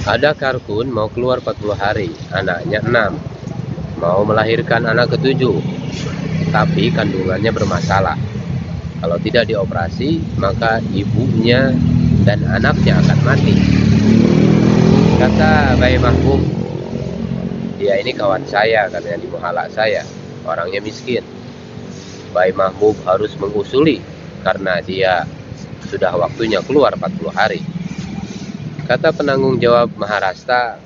Ada Karkun mau keluar 40 hari, anaknya 6, mau melahirkan anak ketujuh, tapi kandungannya bermasalah. Kalau tidak dioperasi, maka ibunya dan anaknya akan mati. Kata Bayi Mahbub, dia ini kawan saya karena di muhala saya, orangnya miskin. Bayi Mahbub harus mengusuli karena dia sudah waktunya keluar 40 hari. Kata penanggung jawab Maharashtra,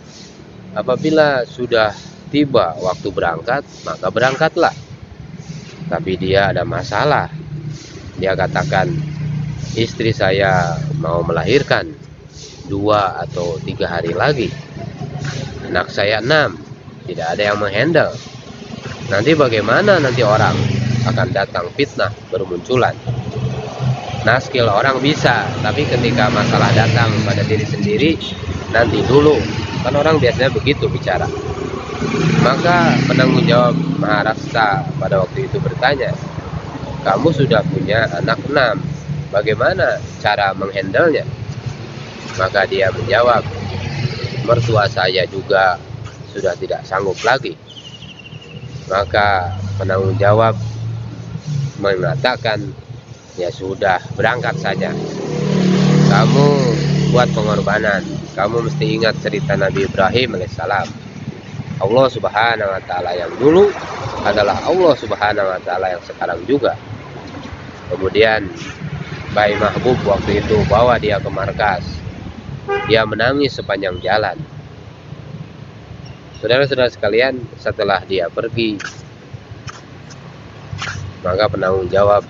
apabila sudah tiba waktu berangkat, maka berangkatlah. Tapi dia ada masalah. Dia katakan, istri saya mau melahirkan 2 atau 3 hari lagi. Anak saya 6, tidak ada yang menghandle. Nanti bagaimana nanti orang akan datang fitnah bermunculan. Nah, skill orang bisa, tapi ketika masalah datang pada diri sendiri, nanti dulu. Kan orang biasanya begitu bicara. Maka penanggung jawab Maharashtra pada waktu itu bertanya, kamu sudah punya anak 6, bagaimana cara menghandlenya? Maka dia menjawab, mertua saya juga sudah tidak sanggup lagi. Maka penanggung jawab mengatakan, ya sudah, berangkat saja. Kamu buat pengorbanan. Kamu mesti ingat cerita Nabi Ibrahim alaihissalam. Allah subhanahu wa ta'ala yang dulu adalah Allah subhanahu wa ta'ala yang sekarang juga. Kemudian Bayi Mahbub waktu itu bawa dia ke markas. Dia menangis sepanjang jalan. Saudara-saudara sekalian, setelah dia pergi, maka penanggung jawab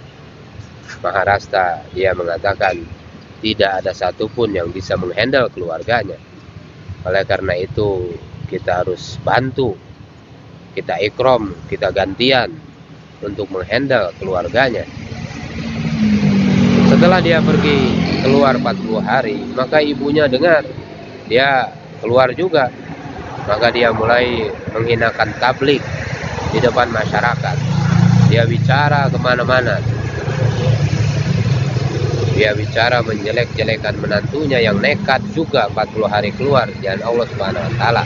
Maharashtra dia mengatakan tidak ada satupun yang bisa menghandle keluarganya. Oleh karena itu kita harus bantu, kita ikrom, kita gantian untuk menghandle keluarganya. Setelah dia pergi keluar 40 hari, maka ibunya dengar dia keluar juga. Maka dia mulai menghinakan tablik di depan masyarakat. Dia bicara kemana-mana. Dia bicara menjelek-jelekan menantunya yang nekat juga 40 hari keluar jalan Allah Subhanahu wa taala.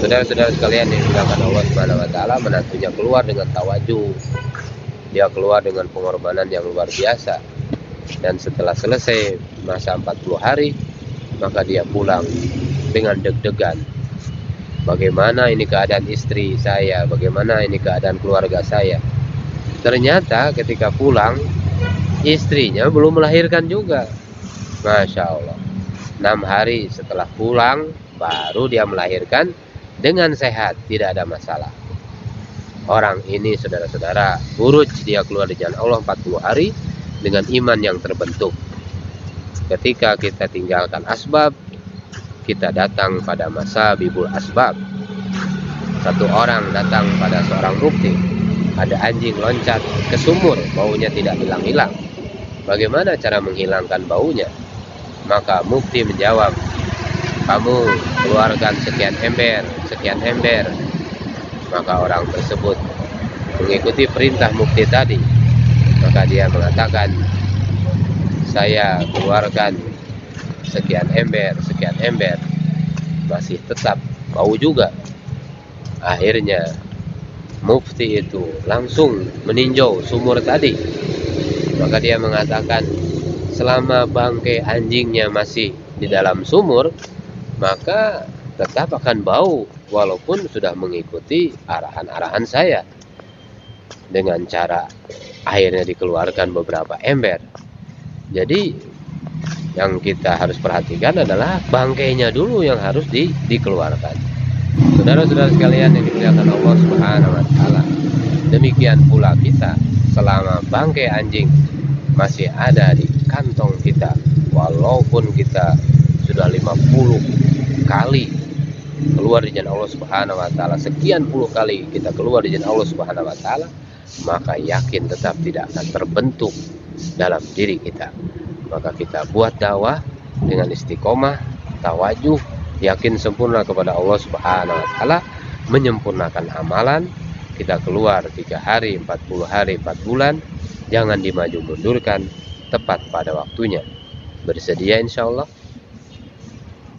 Saudara-saudara sekalian yang dimuliakan Allah Subhanahu wa taala, menantunya keluar dengan tawajuh. Dia keluar dengan pengorbanan yang luar biasa. Dan setelah selesai masa 40 hari, maka dia pulang dengan deg-degan. Bagaimana ini keadaan istri saya? Bagaimana ini keadaan keluarga saya? Ternyata ketika pulang, istrinya belum melahirkan juga. Masya Allah, 6 hari setelah pulang baru dia melahirkan dengan sehat, tidak ada masalah. Orang ini saudara-saudara, buruj dia keluar di jalan Allah 40 hari dengan iman yang terbentuk. Ketika kita tinggalkan asbab, kita datang pada masa bibul asbab. Satu orang datang pada seorang mufti, ada anjing loncat ke sumur, baunya tidak hilang-hilang. Bagaimana cara menghilangkan baunya? Maka mufti menjawab, kamu keluarkan sekian ember, sekian ember. Maka orang tersebut mengikuti perintah mufti tadi. Maka dia mengatakan, saya keluarkan sekian ember, sekian ember. Masih tetap bau juga. Akhirnya mufti itu langsung meninjau sumur tadi. Maka dia mengatakan, selama bangkai anjingnya masih di dalam sumur, maka tetap akan bau walaupun sudah mengikuti arahan-arahan saya. Dengan cara akhirnya dikeluarkan beberapa ember. Jadi yang kita harus perhatikan adalah bangkainya dulu yang harus dikeluarkan. Saudara-saudara sekalian yang dimuliakan Allah Subhanahu wa taala. Demikian pula kita, selama bangkai anjing masih ada di kantong kita, walaupun kita sudah 50 kali keluar di jalan Allah Subhanahu wa taala, sekian puluh kali kita keluar di jalan Allah Subhanahu wa taala, maka yakin tetap tidak akan terbentuk dalam diri kita. Maka kita buat dakwah dengan istiqomah, tawajuh, yakin sempurna kepada Allah Subhanahu wa taala, menyempurnakan amalan. Kita keluar 3 hari, 40 hari, 4 bulan, jangan dimaju mundurkan, tepat pada waktunya. Bersedia insya Allah.